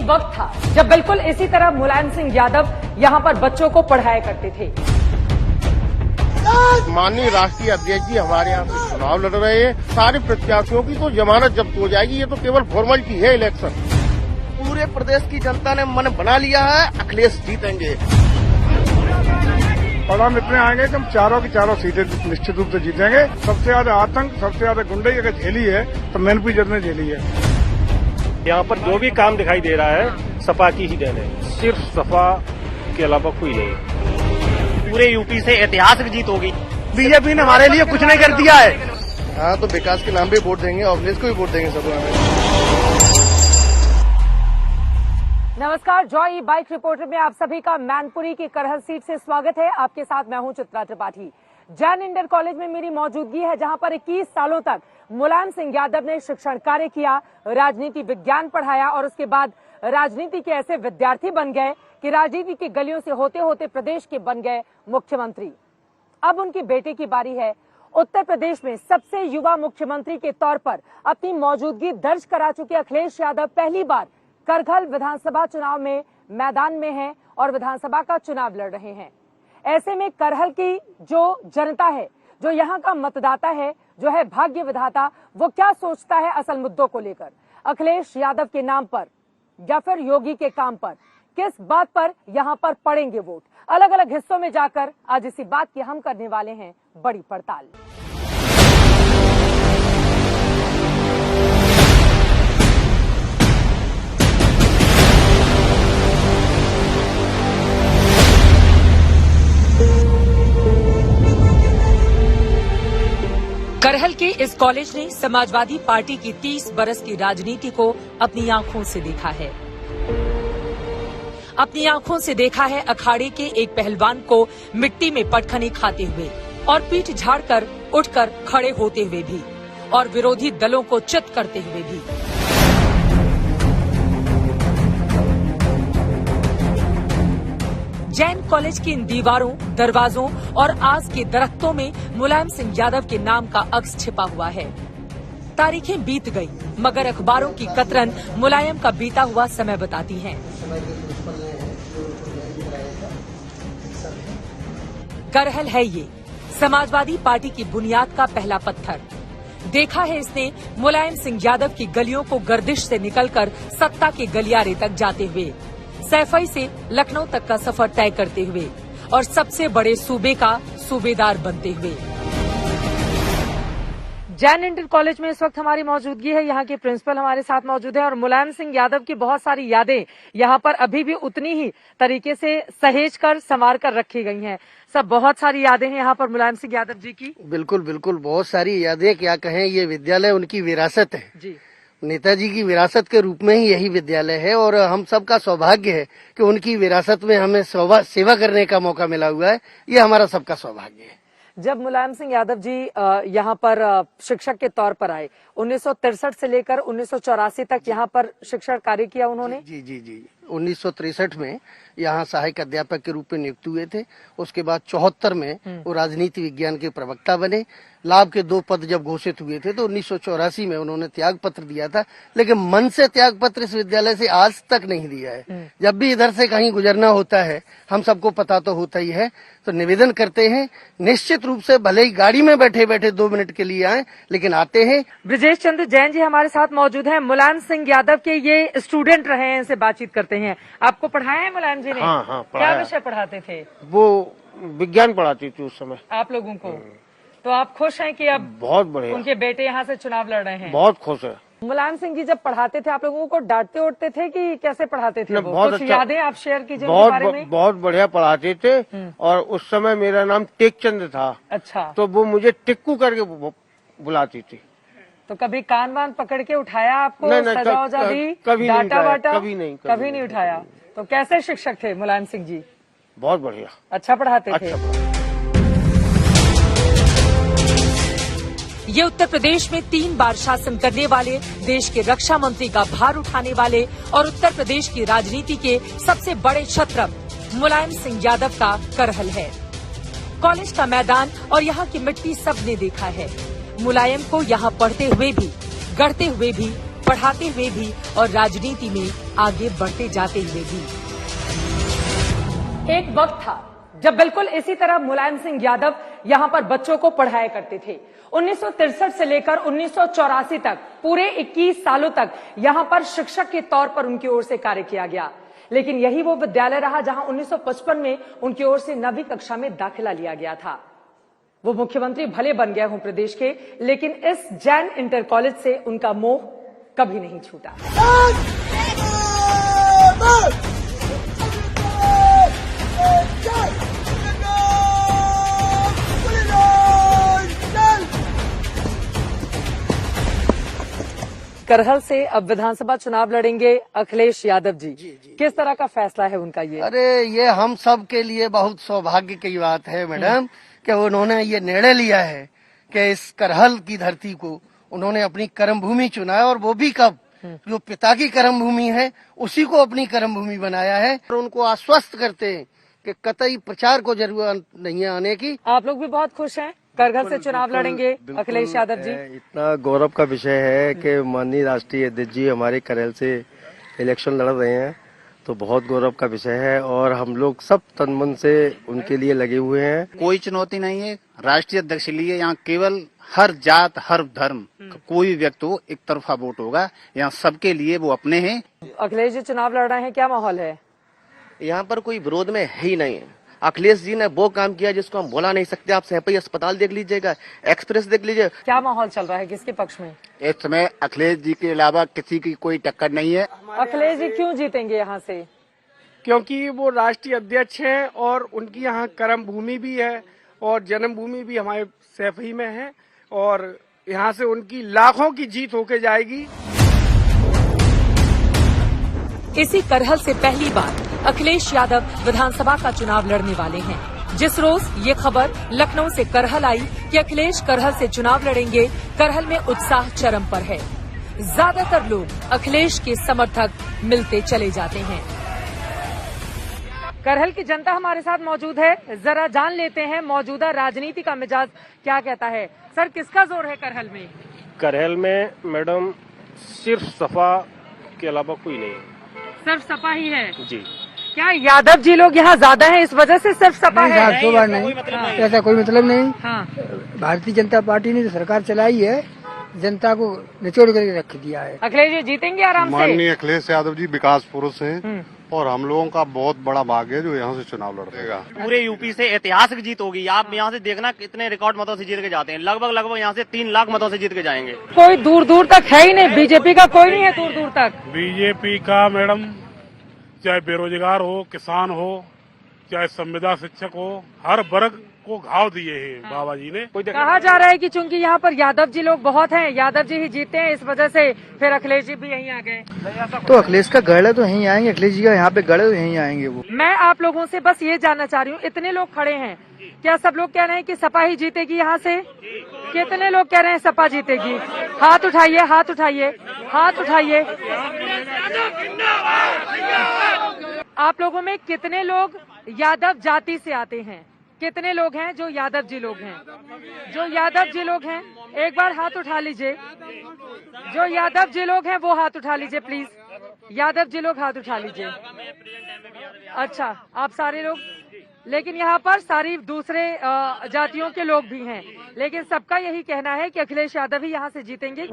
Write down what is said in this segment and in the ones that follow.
वक्त था जब बिल्कुल इसी तरह मुलायम सिंह यादव यहाँ पर बच्चों को पढ़ाया करते थे। माननीय राष्ट्रीय अध्यक्ष जी हमारे यहाँ से चुनाव लड़ रहे हैं। सारे प्रत्याशियों की तो जमानत जब्त हो जाएगी। ये तो केवल फॉर्मेलिटी है इलेक्शन। पूरे प्रदेश की जनता ने मन बना लिया है, अखिलेश जीतेंगे। परिणाम इतने आएंगे कि हम चारों की चारों सीटें निश्चित रूप से जीतेंगे। सबसे ज्यादा आतंक, सबसे ज्यादा गुंडई अगर झेली है तो मैनपुरी जद ने झेली है। यहाँ पर जो भी काम दिखाई दे रहा है सपा की ही देन है, सिर्फ सपा के अलावा कोई नहीं। पूरे यूपी से ऐतिहासिक जीत होगी। बीजेपी ने हमारे लिए कुछ नहीं कर दिया है। हाँ, तो विकास के नाम पे वोट देंगे और अखिलेश को भी वोट देंगे सब। नमस्कार, जॉय बाइक रिपोर्टर में आप सभी का मैनपुरी की करहल सीट से स्वागत है। आपके साथ मैं हूं चित्रा त्रिपाठी। जैन इंटर कॉलेज में मेरी मौजूदगी है, जहां पर 21 सालों तक मुलायम सिंह यादव ने शिक्षण कार्य किया, राजनीति विज्ञान पढ़ाया और उसके बाद राजनीति के ऐसे विद्यार्थी बन गए कि राजनीति की गलियों से होते होते प्रदेश के बन गए मुख्यमंत्री। अब उनकी बेटे की बारी है। उत्तर प्रदेश में सबसे युवा मुख्यमंत्री के तौर पर अपनी मौजूदगी दर्ज करा चुके अखिलेश यादव पहली बार करघल विधानसभा चुनाव में मैदान में हैं और विधानसभा का चुनाव लड़ रहे हैं। ऐसे में करहल की जो जनता है, जो यहाँ का मतदाता है, जो है भाग्य विधाता, वो क्या सोचता है असल मुद्दों को लेकर, अखिलेश यादव के नाम पर या फिर योगी के काम पर, किस बात पर यहाँ पर पड़ेंगे वोट। अलग अलग हिस्सों में जाकर आज इसी बात की हम करने वाले हैं बड़ी पड़ताल। करहल के इस कॉलेज ने समाजवादी पार्टी की 30 बरस की राजनीति को अपनी आंखों से देखा है। अपनी आंखों से देखा है अखाड़े के एक पहलवान को मिट्टी में पटखनी खाते हुए और पीठ झाड़कर उठकर खड़े होते हुए भी और विरोधी दलों को चित करते हुए भी। जैन कॉलेज की इन दीवारों, दरवाजों और आस के दरख्तों में मुलायम सिंह यादव के नाम का अक्स छिपा हुआ है। तारीखें बीत गई मगर अखबारों की कतरन मुलायम का बीता हुआ समय बताती हैं। करहल है ये समाजवादी पार्टी की बुनियाद का पहला पत्थर। देखा है इसने मुलायम सिंह यादव की गलियों को गर्दिश से निकलकर सत्ता के गलियारे तक जाते हुए, सैफई से लखनऊ तक का सफर तय करते हुए और सबसे बड़े सूबे का सूबेदार बनते हुए। जैन इंटर कॉलेज में इस वक्त हमारी मौजूदगी है। यहाँ के प्रिंसिपल हमारे साथ मौजूद है और मुलायम सिंह यादव की बहुत सारी यादें यहाँ पर अभी भी उतनी ही तरीके से सहेज कर संवार कर रखी गई हैं। सब बहुत सारी यादें हैं यहाँ पर मुलायम सिंह यादव जी की। बिल्कुल बिल्कुल, बहुत सारी यादें, क्या कहें, ये विद्यालय उनकी विरासत है जी। नेताजी की विरासत के रूप में ही यही विद्यालय है और हम सबका सौभाग्य है कि उनकी विरासत में हमें सेवा करने का मौका मिला हुआ है। ये हमारा सबका सौभाग्य है। जब मुलायम सिंह यादव जी यहाँ पर शिक्षक के तौर पर आए, 1963 से लेकर 1984 तक यहाँ पर शिक्षण कार्य किया उन्होंने। जी जी जी, 1963 में यहाँ सहायक अध्यापक के रूप में नियुक्त हुए थे। उसके बाद 74 में वो राजनीति विज्ञान के प्रवक्ता बने। लाभ के 2 पद जब घोषित हुए थे तो 1984 में उन्होंने त्याग पत्र दिया था, लेकिन मन से त्याग पत्र इस विद्यालय से आज तक नहीं दिया है। जब भी इधर से कहीं गुजरना होता है, हम सबको पता तो होता ही है, तो निवेदन करते हैं निश्चित रूप से, भले ही गाड़ी में बैठे बैठे 2 मिनट के लिए आए, लेकिन आते हैं। ब्रजेश चंद्र जैन जी हमारे साथ मौजूद हैं। मुलायम सिंह यादव के ये स्टूडेंट रहे हैं, इनसे बातचीत करते हैं। आपको पढ़ाया है मुलायम जी ने? हाँ, क्या विषय पढ़ाते थे? वो विज्ञान पढ़ाती थी उस समय। आप लोगों को तो आप खुश हैं कि अब बहुत बढ़िया, उनके बेटे यहाँ से चुनाव लड़ रहे हैं? बहुत खुश है। मुलायम सिंह जी जब पढ़ाते थे आप लोगों को डांटते उड़ते थे कि कैसे पढ़ाते थे? बहुत कुछ अच्छा, यादें आप शेयर कीजिए उनके बारे में। बहुत बढ़िया पढ़ाते थे और उस समय मेरा नाम टेकचंद था। अच्छा, तो वो मुझे टिक्कू करके बुलाती थी। तो कभी कान वान पकड़ के उठाया आपको? नहीं, सजा वजा दी? कभी डांटा वाटा? कभी नहीं उठाया। तो कैसे शिक्षक थे मुलायम सिंह जी? बहुत बढ़िया, अच्छा पढ़ाते थे। ये उत्तर प्रदेश में 3 बार शासन करने वाले, देश के रक्षा मंत्री का भार उठाने वाले और उत्तर प्रदेश की राजनीति के सबसे बड़े क्षत्रप मुलायम सिंह यादव का करहल है। कॉलेज का मैदान और यहाँ की मिट्टी सबने देखा है। मुलायम को यहाँ पढ़ते हुए भी, गढ़ते हुए भी, पढ़ाते हुए भी और राजनीति में आगे बढ़ते जाते हुए भी। एक वक्त था जब बिल्कुल इसी तरह मुलायम सिंह यादव यहाँ पर बच्चों को पढ़ाया करते थे। 1963 से लेकर 1984 तक पूरे 21 सालों तक यहाँ पर शिक्षक के तौर पर उनकी ओर से कार्य किया गया। लेकिन यही वो विद्यालय रहा जहां 1955 में उनकी ओर से 9वीं कक्षा में दाखिला लिया गया था। वो मुख्यमंत्री भले बन गए हों प्रदेश के, लेकिन इस जैन इंटर कॉलेज से उनका मोह कभी नहीं छूटा। करहल से अब विधानसभा चुनाव लड़ेंगे अखिलेश यादव जी। किस तरह का फैसला है उनका ये? अरे ये हम सब के लिए बहुत सौभाग्य की बात है मैडम कि उन्होंने ये निर्णय लिया है कि इस करहल की धरती को उन्होंने अपनी कर्म भूमि चुना है, और वो भी कब, जो पिता की कर्म भूमि है उसी को अपनी कर्म भूमि बनाया है। और उनको आश्वस्त करते हैं कि कतई प्रचार को जरूरत नहीं है आने की। आप लोग भी बहुत खुश हैं करहल से चुनाव लड़ेंगे अखिलेश यादव जी? इतना गौरव का विषय है कि माननीय राष्ट्रीय अध्यक्ष जी हमारे करहल से इलेक्शन लड़ रहे हैं, तो बहुत गौरव का विषय है और हम लोग सब तन मन से उनके लिए लगे हुए हैं। कोई चुनौती नहीं है राष्ट्रीय अध्यक्ष के लिए। यहाँ केवल हर जात हर धर्म कोई भी व्यक्ति हो, एक तरफा वोट होगा। यहाँ सबके लिए वो अपने हैं। अखिलेश जी चुनाव लड़ रहे हैं, क्या माहौल है? यहाँ पर कोई विरोध में है ही नहीं। अखिलेश जी ने वो काम किया जिसको हम बोला नहीं सकते। आप सैफई अस्पताल देख लीजिएगा, एक्सप्रेस देख लीजिए। क्या माहौल चल रहा है, किसके पक्ष में? इस समय अखिलेश जी के अलावा किसी की कोई टक्कर नहीं है। अखिलेश जी क्यों जीतेंगे यहाँ से? क्योंकि वो राष्ट्रीय अध्यक्ष हैं और उनकी यहाँ कर्म भूमि भी है और जन्मभूमि भी हमारे सैफई में है, और यहाँ से उनकी लाखों की जीत होके जाएगी। इसी करहल से पहली बार अखिलेश यादव विधानसभा का चुनाव लड़ने वाले हैं। जिस रोज ये खबर लखनऊ से करहल आई कि अखिलेश करहल से चुनाव लड़ेंगे, करहल में उत्साह चरम पर है। ज्यादातर लोग अखिलेश के समर्थक मिलते चले जाते हैं। करहल की जनता हमारे साथ मौजूद है, जरा जान लेते हैं मौजूदा राजनीति का मिजाज क्या कहता है। सर, किसका जोर है करहल में? करहल में मैडम सिर्फ सपा के अलावा कोई नहीं है। सिर्फ सपा ही है जी। क्या यादव जी लोग यहाँ ज्यादा हैं, इस वजह से सिर्फ सपा है? ऐसा कोई मतलब नहीं। हाँ। भारतीय जनता पार्टी ने तो सरकार चलाई है, जनता को निचोड़ करके रख दिया है। अखिलेश जी जीतेंगे आराम से? माननीय अखिलेश यादव जी विकास पुरुष हैं और हम लोगों का बहुत बड़ा भाग्य है जो यहाँ से चुनाव लड़ेगा। पूरे यूपी से ऐतिहासिक जीत होगी। आप यहाँ से देखना कितने रिकॉर्ड मतों से जीत के जाते हैं। लगभग यहाँ से 3 लाख मतों से जीत के जाएंगे। कोई दूर दूर तक है ही नहीं, बीजेपी का कोई नहीं है दूर दूर तक। बीजेपी का मैडम चाहे बेरोजगार हो, किसान हो, चाहे संविदा शिक्षक हो, हर वर्ग को घाव दिए हैं बाबा जी ने। कहा जा रहा है कि चूंकि यहाँ पर यादव जी लोग बहुत हैं, यादव जी ही जीते हैं, इस वजह से फिर अखिलेश जी भी यहीं आ गए। तो अखिलेश का गढ़ है तो यहीं आएंगे, अखिलेश जी का यहाँ पे गढ़ है तो यहीं आएंगे वो। मैं आप लोगों से बस ये जानना चाह रही हूँ, इतने लोग खड़े हैं, क्या सब लोग कह रहे हैं कि सपा ही जीतेगी यहाँ से? कितने लोग कह रहे हैं सपा जीतेगी? हाथ उठाइए, हाथ उठाइए, हाथ उठाइए। आप लोगों में कितने लोग यादव जाति से आते हैं? कितने लोग हैं जो यादव जी लोग हैं? जो यादव जी लोग हैं एक बार हाथ उठा लीजिए। जो यादव जी लोग हैं वो हाथ उठा लीजिए प्लीज। यादव जी लोग हाथ उठा लीजिए। अच्छा, आप सारे लोग, लेकिन यहाँ पर सारी दूसरे जातियों के लोग भी हैं, लेकिन सबका यही कहना है कि अखिलेश यादव ही यहाँ से जीतेंगे।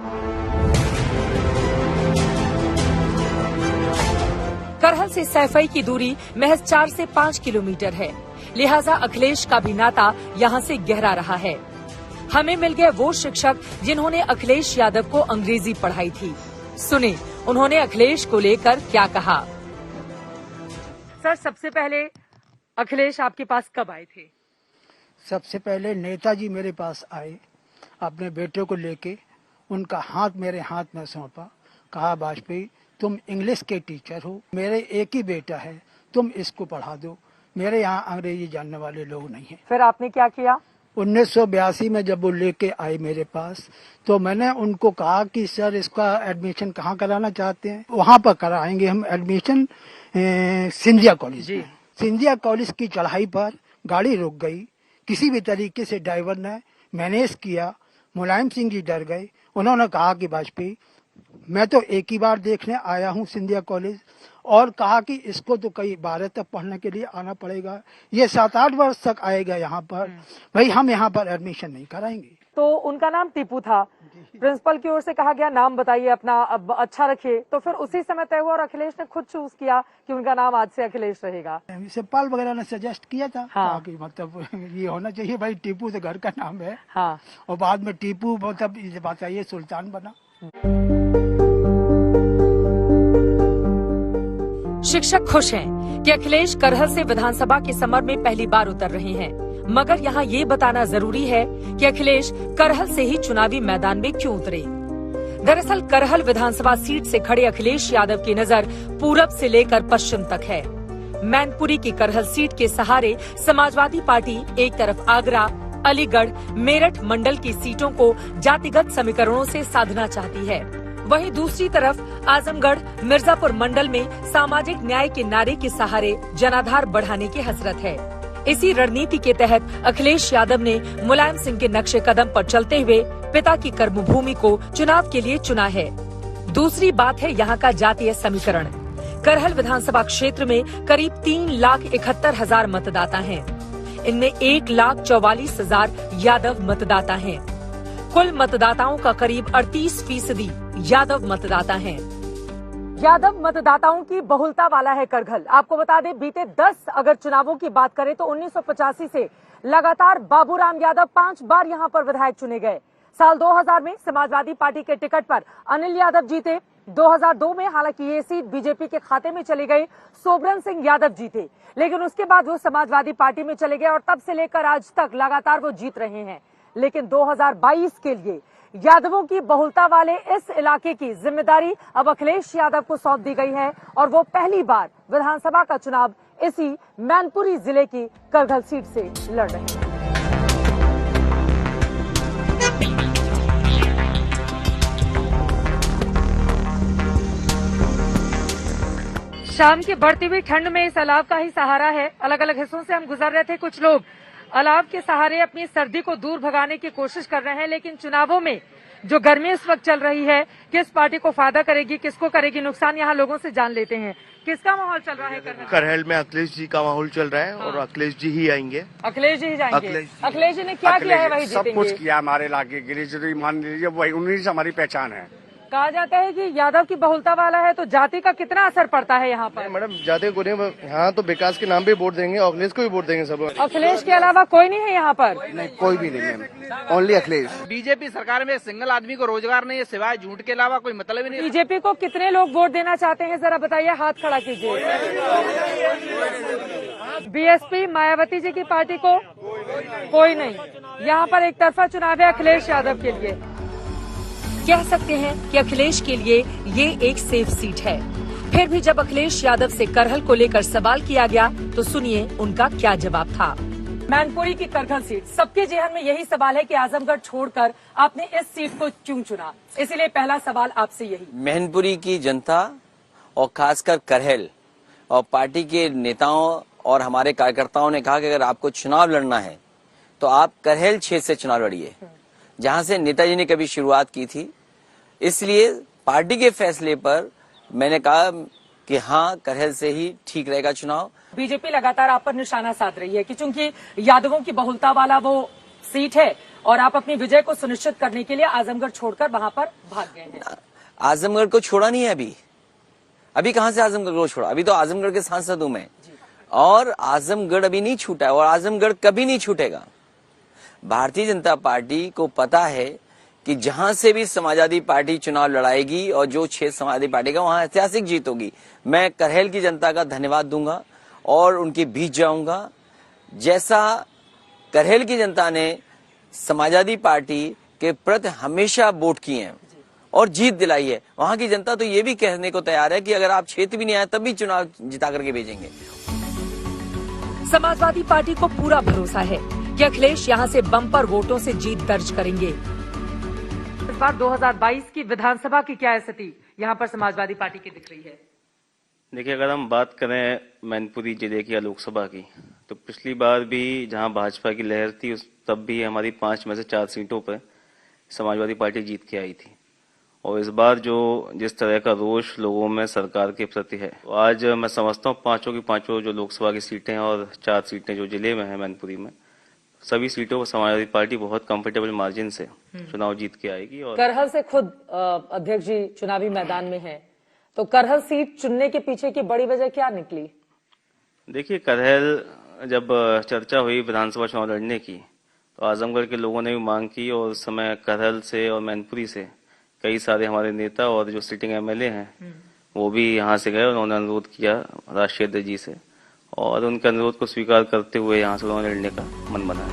करहल से सैफई की दूरी महज 4 से 5 किलोमीटर है, लिहाजा अखिलेश का भी नाता यहाँ से गहरा रहा है। हमें मिल गए वो शिक्षक जिन्होंने अखिलेश यादव को अंग्रेजी पढ़ाई थी। सुने उन्होंने अखिलेश को लेकर क्या कहा। सर, सबसे पहले अखिलेश आपके पास कब आए थे? सबसे पहले नेताजी मेरे पास आए अपने बेटे को लेके, उनका हाथ मेरे हाथ में सौंपा, कहा वाजपेयी तुम इंग्लिश के टीचर हो, मेरे एक ही बेटा है, तुम इसको पढ़ा दो, मेरे यहाँ अंग्रेजी जानने वाले लोग नहीं हैं। फिर आपने क्या किया? 1982 में जब वो लेके आए मेरे पास, तो मैंने उनको कहा कि सर इसका एडमिशन कहाँ कराना चाहते हैं? वहाँ पर कराएंगे हम एडमिशन सिंधिया कॉलेज में। सिंधिया कॉलेज की चढ़ाई पर गाड़ी रुक गई, किसी भी तरीके से ड्राइवर ने मैनेज किया, मुलायम सिंह जी डर गए। उन्होंने कहा कि वाजपेयी मैं तो एक ही बार देखने आया हूँ सिंधिया कॉलेज, और कहा कि इसको तो कई बार तक पढ़ने के लिए आना पड़ेगा, ये 7-8 वर्ष तक आएगा यहाँ पर, भाई हम यहाँ पर एडमिशन नहीं कराएंगे। तो उनका नाम टीपू था, प्रिंसिपल की ओर से कहा गया नाम बताइए अपना, अब अच्छा रखिए, तो फिर उसी समय तय हुआ और अखिलेश ने खुद चूज किया कि उनका नाम आज से अखिलेश रहेगा। सतपाल वगैरह ने सजेस्ट किया था, हाँ। कि मतलब ये होना चाहिए भाई, टीपू तो घर का नाम है। हाँ। और बाद में टीपू मतलब बताइए सुल्तान बना। शिक्षक खुश हैं कि अखिलेश करहल से विधानसभा के समर में पहली बार उतर रहे हैं, मगर यहाँ ये बताना जरूरी है कि अखिलेश करहल से ही चुनावी मैदान में क्यों उतरे। दरअसल करहल विधानसभा सीट से खड़े अखिलेश यादव की नजर पूरब से लेकर पश्चिम तक है। मैनपुरी की करहल सीट के सहारे समाजवादी पार्टी एक तरफ आगरा, अलीगढ़, मेरठ मंडल की सीटों को जातिगत समीकरणों से साधना चाहती है, वहीं दूसरी तरफ आजमगढ़, मिर्जापुर मंडल में सामाजिक न्याय के नारे के सहारे जनाधार बढ़ाने की हसरत है। इसी रणनीति के तहत अखिलेश यादव ने मुलायम सिंह के नक्शे कदम पर चलते हुए पिता की कर्मभूमि को चुनाव के लिए चुना है। दूसरी बात है यहाँ का जातीय समीकरण। करहल विधानसभा क्षेत्र में करीब 3,71,000 मतदाता हैं। इनमें 1,44,000 यादव मतदाता हैं। कुल मतदाताओं का करीब 38% यादव मतदाता हैं। यादव मतदाताओं की बहुलता वाला है करहल। आपको बता दें, बीते 10 अगर चुनावों की बात करें तो 1985 से लगातार बाबूराम यादव 5 बार यहां पर विधायक चुने गए। साल 2000 में समाजवादी पार्टी के टिकट पर अनिल यादव जीते। 2002 में हालांकि ये सीट बीजेपी के खाते में चली गई, सोबरन सिंह यादव जीते, लेकिन उसके बाद वो समाजवादी पार्टी में चले गए और तब से लेकर आज तक लगातार वो जीत रहे हैं। लेकिन 2022 के लिए यादवों की बहुलता वाले इस इलाके की जिम्मेदारी अब अखिलेश यादव को सौंप दी गई है और वो पहली बार विधानसभा का चुनाव इसी मैनपुरी जिले की करहल सीट से लड़ रहे हैं। शाम की बढ़ती हुई ठंड में इस अलाव का ही सहारा है। अलग अलग हिस्सों से हम गुजर रहे थे, कुछ लोग अलाव के सहारे अपनी सर्दी को दूर भगाने की कोशिश कर रहे हैं, लेकिन चुनावों में जो गर्मी इस वक्त चल रही है, किस पार्टी को फायदा करेगी, किसको करेगी नुकसान, यहाँ लोगों से जान लेते हैं। किसका माहौल चल रहा है करहल में? अखिलेश जी का माहौल चल रहा है। हाँ। और अखिलेश जी ही आएंगे। अखिलेश जी ही जाएंगे। अखिलेश जी ने क्या किया है वही जीतेंगे। सब कुछ किया हमारे इलाके के लिए, मान लीजिए वही उन्हीं से हमारी पहचान है। कहा जाता है कि यादव की बहुलता वाला है, तो जाति का कितना असर पड़ता है यहाँ पर? मैडम जाति को नहीं, यहाँ तो विकास के नाम पे वोट देंगे, अखिलेश को भी वोट देंगे सब। अखिलेश के अलावा कोई नहीं है यहाँ पर? नहीं, कोई भी नहीं मैम, ओनली अखिलेश। बीजेपी सरकार में सिंगल आदमी को रोजगार नहीं है, सिवाय झूठ के अलावा कोई मतलब ही नहीं। बीजेपी को कितने लोग वोट देना चाहते हैं, जरा बताइए, हाथ खड़ा कीजिए। बीएसपी मायावती जी की पार्टी को कोई नहीं। यहाँ पर एक तरफा चुनाव है अखिलेश यादव के लिए। कह सकते हैं कि अखिलेश के लिए ये एक सेफ सीट है। फिर भी जब अखिलेश यादव से करहल को लेकर सवाल किया गया तो सुनिए उनका क्या जवाब था। मैनपुरी की करहल सीट, सबके जेहन में यही सवाल है कि आजमगढ़ छोड़कर आपने इस सीट को क्यों चुना, इसलिए पहला सवाल आपसे यही। मैनपुरी की जनता और खासकर करहल और पार्टी के नेताओं और हमारे कार्यकर्ताओं ने कहा कि अगर आपको चुनाव लड़ना है तो आप करहल क्षेत्र से चुनाव लड़िए, जहां से नेताजी ने कभी शुरुआत की थी। इसलिए पार्टी के फैसले पर मैंने कहा कि हाँ, करहल से ही ठीक रहेगा चुनाव। बीजेपी लगातार आप पर निशाना साध रही है कि चूंकि यादवों की बहुलता वाला वो सीट है और आप अपनी विजय को सुनिश्चित करने के लिए आजमगढ़ छोड़कर वहां पर भाग गए हैं। आजमगढ़ को छोड़ा नहीं है अभी कहां से आजमगढ़ को छोड़ा? अभी तो आजमगढ़ के सांसद हूं मैं, और आजमगढ़ अभी नहीं छूटा है और आजमगढ़ कभी नहीं छूटेगा। भारतीय जनता पार्टी को पता है कि जहां से भी समाजवादी पार्टी चुनाव लड़ाएगी और जो क्षेत्र समाजवादी पार्टी का, वहां ऐतिहासिक जीत होगी। मैं करहल की जनता का धन्यवाद दूंगा और उनके बीच जाऊंगा। जैसा करहल की जनता ने समाजवादी पार्टी के प्रति हमेशा वोट किए हैं और जीत दिलाई है, वहां की जनता तो ये भी कहने को तैयार है कि अगर आप क्षेत्र भी नहीं आए तब भी चुनाव जिता करके भेजेंगे। समाजवादी पार्टी को पूरा भरोसा है कि अखिलेश यहां से बम्पर वोटों से जीत दर्ज करेंगे। इस बार 2022 की विधानसभा की क्या स्थिति यहां पर समाजवादी पार्टी की दिख रही है? देखिए, अगर हम बात करें मैनपुरी जिले की या लोकसभा की, तो पिछली बार भी जहां भाजपा की लहर थी तब भी हमारी 5 में से 4 सीटों पर समाजवादी पार्टी जीत के आई थी। और इस बार जो जिस तरह का रोष लोगों में सरकार के प्रति है, तो आज मैं समझता हूँ पांचों की पांचों जो लोकसभा की सीटें और 4 सीटें जो जिले में है मैनपुरी में, सभी सीटों पर समाजवादी पार्टी बहुत कंफर्टेबल मार्जिन से चुनाव जीत के आएगी। और करहल से खुद अध्यक्ष जी चुनावी मैदान में हैं, तो करहल सीट चुनने के पीछे की बड़ी वजह क्या निकली? देखिए, करहल जब चर्चा हुई विधानसभा चुनाव लड़ने की, तो आजमगढ़ के लोगों ने भी मांग की और उस समय करहल से और मैनपुरी से कई सारे हमारे नेता और जो सिटिंग एमएलए हैं वो भी यहाँ से गए। उन्होंने अनुरोध किया राष्ट्रीय अध्यक्ष जी से और उनके अनुरोध को स्वीकार करते हुए यहाँ से उन्होंने लड़ने का मन बनाया।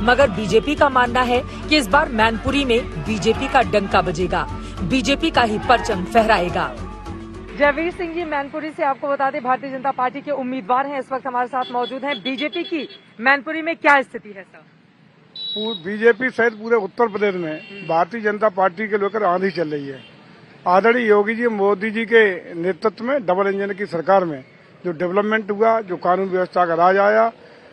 मगर बीजेपी का मानना है कि इस बार मैनपुरी में बीजेपी का डंका बजेगा, बीजेपी का ही परचम फहराएगा। जयवीर सिंह जी, मैनपुरी से आपको बता दें भारतीय जनता पार्टी के उम्मीदवार हैं, इस वक्त हमारे साथ मौजूद हैं। बीजेपी की मैनपुरी में क्या स्थिति है सर? बीजेपी सहित पूरे उत्तर प्रदेश में भारतीय जनता पार्टी के लेकर आंधी चल रही है। आदरणीय योगी जी मोदी जी के नेतृत्व में डबल इंजन की सरकार में जो डेवलपमेंट हुआ, जो कानून व्यवस्था का राज आया,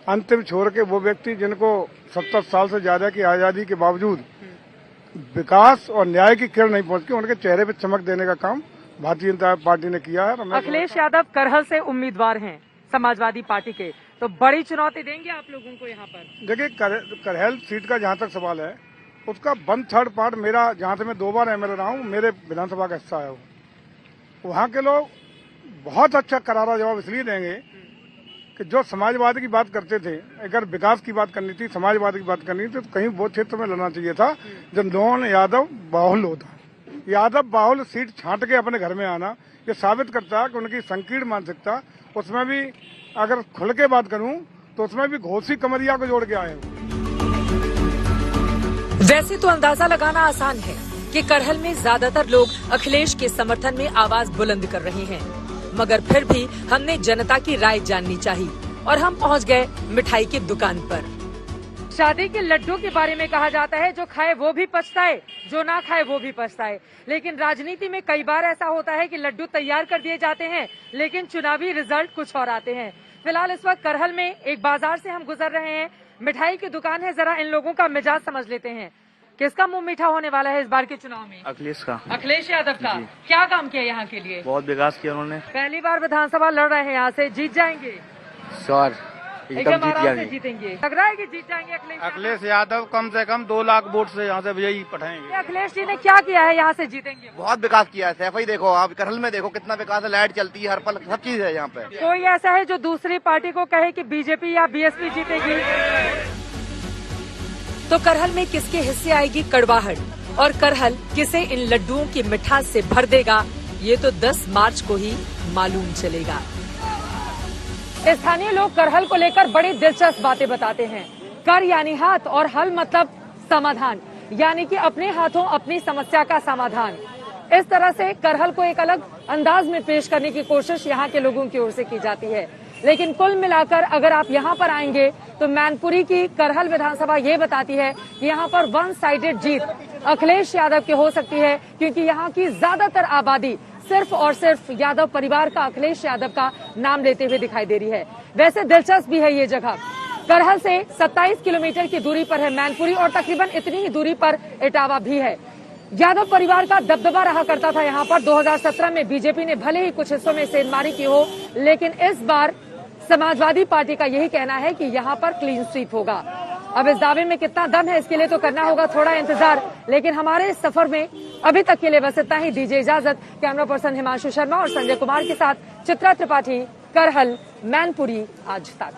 अंतिम छोर के वो व्यक्ति जिनको 70 साल से ज्यादा की आजादी के बावजूद विकास और न्याय की किरण नहीं पहुंची, उनके चेहरे पर चमक देने का काम भारतीय जनता पार्टी ने किया है। अखिलेश यादव करहल से उम्मीदवार हैं समाजवादी पार्टी के, तो बड़ी चुनौती देंगे आप लोगों को यहाँ पर? देखिए, करहल सीट का जहाँ तक सवाल है, उसका 1/3 पार्ट मेरा, जहाँ से मैं 2 बार एमएलए रहा हूँ, मेरे विधानसभा का हिस्सा है। वहाँ के लोग बहुत अच्छा करारा जवाब इसलिए देंगे कि जो समाजवाद की बात करते थे, अगर विकास की बात करनी थी, समाजवाद की बात करनी थी, तो कहीं वो क्षेत्र में लड़ना चाहिए था जो नॉन यादव बाहुल होता। यादव बाहुल सीट छांट के अपने घर में आना, ये साबित करता है कि उनकी संकीर्ण मानसिकता, उसमें भी अगर खुल के बात करूं तो उसमें भी घोसी कमरिया को जोड़ के आए हो। वैसे तो अंदाजा लगाना आसान है कि करहल में ज्यादातर लोग अखिलेश के समर्थन में आवाज बुलंद कर रहे हैं, मगर फिर भी हमने जनता की राय जाननी चाहिए और हम पहुंच गए मिठाई की दुकान पर। शादी के लड्डू के बारे में कहा जाता है, जो खाए वो भी पछताए, जो ना खाए वो भी पछताए। लेकिन राजनीति में कई बार ऐसा होता है कि लड्डू तैयार कर दिए जाते हैं, लेकिन चुनावी रिजल्ट कुछ और आते हैं। फिलहाल इस वक्त करहल में एक बाजार से हम गुजर रहे हैं, मिठाई की दुकान है, जरा इन लोगों का मिजाज समझ लेते हैं। किसका मुंह मीठा होने वाला है इस बार के चुनाव में? अखिलेश का। अखिलेश यादव का। क्या काम किया यहाँ के लिए? बहुत विकास किया उन्होंने। पहली बार विधानसभा लड़ रहे हैं, यहाँ से जीत जाएंगे? श्योर, एकदम जीत जाएंगे। जीतेंगे, लग रहा है कि जीत जाएंगे अखिलेश यादव कम से कम 2 लाख वोट से यहाँ से विजयी पठाएंगे। अखिलेश जी ने क्या किया है, यहाँ से जीतेंगे? बहुत विकास किया है। सैफई देखो आप, करहल में देखो कितना विकास है, लाइट चलती है, हर पल सब चीज है यहाँ पे। कोई ऐसा है जो दूसरी पार्टी को कहे कि बीजेपी या बीएसपी जीतेगी? तो करहल में किसके हिस्से आएगी कड़वाहट और करहल किसे इन लड्डुओं की मिठास से भर देगा, ये तो 10 मार्च को ही मालूम चलेगा। स्थानीय लोग करहल को लेकर बड़ी दिलचस्प बातें बताते हैं। कर यानी हाथ और हल मतलब समाधान, यानी कि अपने हाथों अपनी समस्या का समाधान। इस तरह से करहल को एक अलग अंदाज में पेश करने की कोशिश यहाँ के लोगों की ओर से की जाती है। लेकिन कुल मिलाकर अगर आप यहाँ पर आएंगे तो मैनपुरी की करहल विधानसभा ये बताती है कि यहाँ पर 1 साइडेड जीत अखिलेश यादव की हो सकती है, क्योंकि यहाँ की ज्यादातर आबादी सिर्फ और सिर्फ यादव परिवार का, अखिलेश यादव का नाम लेते हुए दिखाई दे रही है। वैसे दिलचस्प भी है ये जगह। करहल से 27 किलोमीटर की दूरी पर है मैनपुरी और तकरीबन इतनी ही दूरी पर इटावा भी है। यादव परिवार का दबदबा रहा करता था यहाँ पर। 2017 में बीजेपी ने भले ही कुछ हिस्सों में सेंधमारी की हो, लेकिन इस बार समाजवादी पार्टी का यही कहना है कि यहाँ पर क्लीन स्वीप होगा। अब इस दावे में कितना दम है, इसके लिए तो करना होगा थोड़ा इंतजार। लेकिन हमारे इस सफर में अभी तक के लिए बस इतना ही। दीजिए इजाजत। कैमरा पर्सन हिमांशु शर्मा और संजय कुमार के साथ चित्रा त्रिपाठी, करहल, मैनपुरी, आज तक।